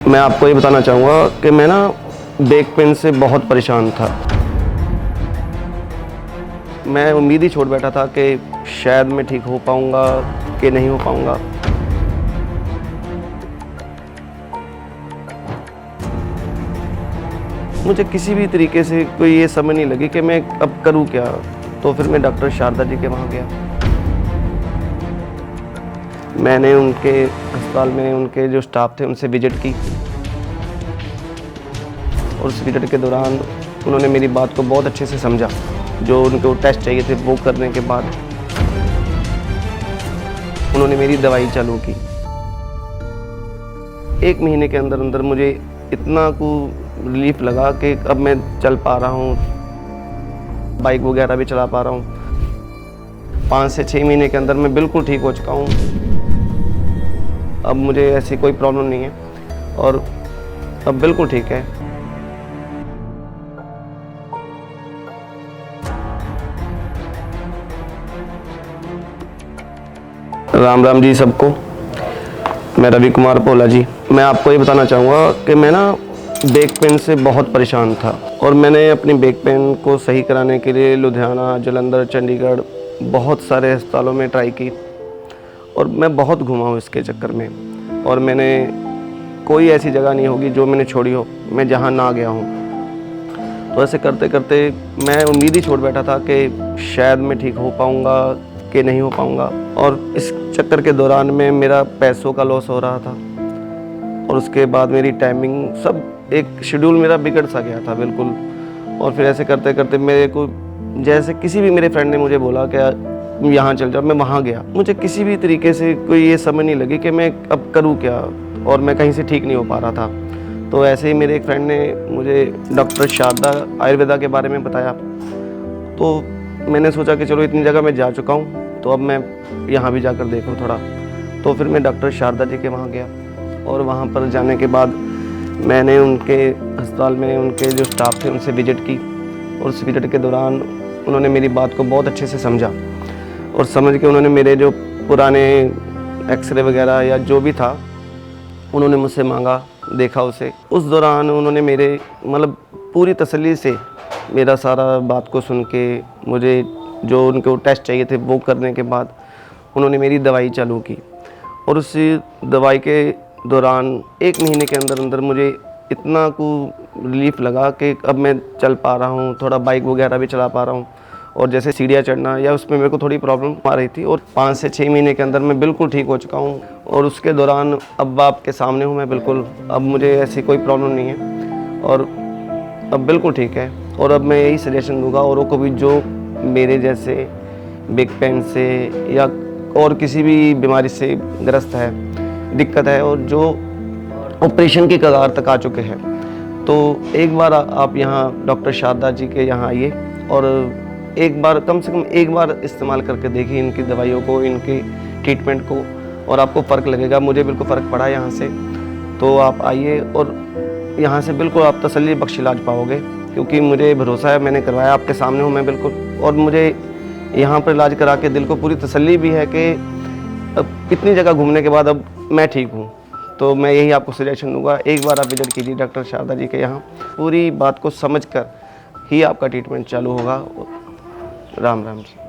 मैं आपको ये बताना चाहूँगा कि मैं ना बैक पेन से बहुत परेशान था। मैं उम्मीद ही छोड़ बैठा था कि शायद मैं ठीक हो पाऊँगा कि नहीं हो पाऊँगा। मुझे किसी भी तरीके से कोई ये समझ नहीं लगी कि मैं अब करूँ क्या? तो फिर मैं डॉक्टर शारदा जी के वहाँ गया। मैंने उनके अस्पताल में उनके जो स्टाफ थे उनसे विज़िट की और उस विज़िट के दौरान उन्होंने मेरी बात को बहुत अच्छे से समझा। जो उनको टेस्ट चाहिए थे वो करने के बाद उन्होंने मेरी दवाई चालू की। 1 महीने के अंदर अंदर मुझे इतना रिलीफ लगा कि अब मैं चल पा रहा हूँ, बाइक वगैरह भी चला पा रहा हूँ। 5 से 6 महीने के अंदर मैं बिल्कुल ठीक हो चुका हूँ। अब मुझे ऐसी कोई प्रॉब्लम नहीं है और अब बिल्कुल ठीक है। राम राम जी सबको। मैं रवि कुमार भोला जी। मैं आपको ये बताना चाहूँगा कि मैं ना बैक पेन से बहुत परेशान था और मैंने अपनी बैक पेन को सही कराने के लिए लुधियाना, जालंधर, चंडीगढ़ बहुत सारे अस्पतालों में ट्राई की और मैं बहुत घूमा हूँ इसके चक्कर में। और मैंने कोई ऐसी जगह नहीं होगी जो मैंने छोड़ी हो, मैं जहाँ ना गया हूँ। तो ऐसे करते करते मैं उम्मीद ही छोड़ बैठा था कि शायद मैं ठीक हो पाऊँगा कि नहीं हो पाऊँगा। और इस चक्कर के दौरान में मेरा पैसों का लॉस हो रहा था और उसके बाद मेरी टाइमिंग सब एक शेड्यूल मेरा बिगड़ सा गया था बिल्कुल। और फिर ऐसे करते करते मेरे को जैसे किसी भी मेरे फ्रेंड ने मुझे बोला कि यहाँ चल जाओ, मैं वहाँ गया। मुझे किसी भी तरीके से कोई ये समझ नहीं लगी कि मैं अब करूँ क्या, और मैं कहीं से ठीक नहीं हो पा रहा था। तो ऐसे ही मेरे एक फ्रेंड ने मुझे डॉक्टर शारदा आयुर्वेदा के बारे में बताया। तो मैंने सोचा कि चलो इतनी जगह मैं जा चुका हूँ तो अब मैं यहाँ भी जाकर देखूँ थोड़ा। तो फिर मैं डॉक्टर शारदा जी के वहाँ गया और वहाँ पर जाने के बाद मैंने उनके अस्पताल में उनके जो स्टाफ थे उनसे विज़िट की और उस विज़िट के दौरान उन्होंने मेरी बात को बहुत अच्छे से समझा और समझ के उन्होंने मेरे जो पुराने एक्सरे वगैरह या जो भी था उन्होंने मुझसे मांगा, देखा उसे। उस दौरान उन्होंने मेरे मतलब पूरी तसल्ली से मेरा सारा बात को सुन के मुझे जो उनको टेस्ट चाहिए थे वो करने के बाद उन्होंने मेरी दवाई चालू की और उस दवाई के दौरान 1 महीने के अंदर अंदर मुझे इतना रिलीफ लगा कि अब मैं चल पा रहा हूँ, थोड़ा बाइक वगैरह भी चला पा रहा हूँ। और जैसे सीढ़ियाँ चढ़ना या उसमें मेरे को थोड़ी प्रॉब्लम आ रही थी और 5 से 6 महीने के अंदर मैं बिल्कुल ठीक हो चुका हूँ। और उसके दौरान अब आपके सामने हूँ मैं बिल्कुल। अब मुझे ऐसी कोई प्रॉब्लम नहीं है और अब बिल्कुल ठीक है। और अब मैं यही सजेशन दूंगा औरों को भी जो मेरे जैसे बैक पेन से या और किसी भी बीमारी से ग्रस्त है, दिक्कत है और जो ऑपरेशन की कगार तक आ चुके हैं, तो एक बार आप यहाँ डॉक्टर शारदा जी के यहाँ आइए और एक बार कम से कम एक बार इस्तेमाल करके देखिए इनकी दवाइयों को, इनकी ट्रीटमेंट को, और आपको फ़र्क लगेगा। मुझे बिल्कुल फ़र्क पड़ा यहाँ से। तो आप आइए और यहाँ से बिल्कुल आप तसल्ली बख्श इलाज पाओगे, क्योंकि मुझे भरोसा है, मैंने करवाया, आपके सामने हूँ मैं बिल्कुल। और मुझे यहाँ पर इलाज करा के दिल को पूरी तसल्ली भी है कि अब इतनी जगह घूमने के बाद अब मैं ठीक हूँ। तो मैं यही आपको सजेशन दूंगा, एक बार आप विजिट कीजिए डॉक्टर शारदा जी के यहाँ। पूरी बात को समझकर ही आपका ट्रीटमेंट चालू होगा। राम राम जी।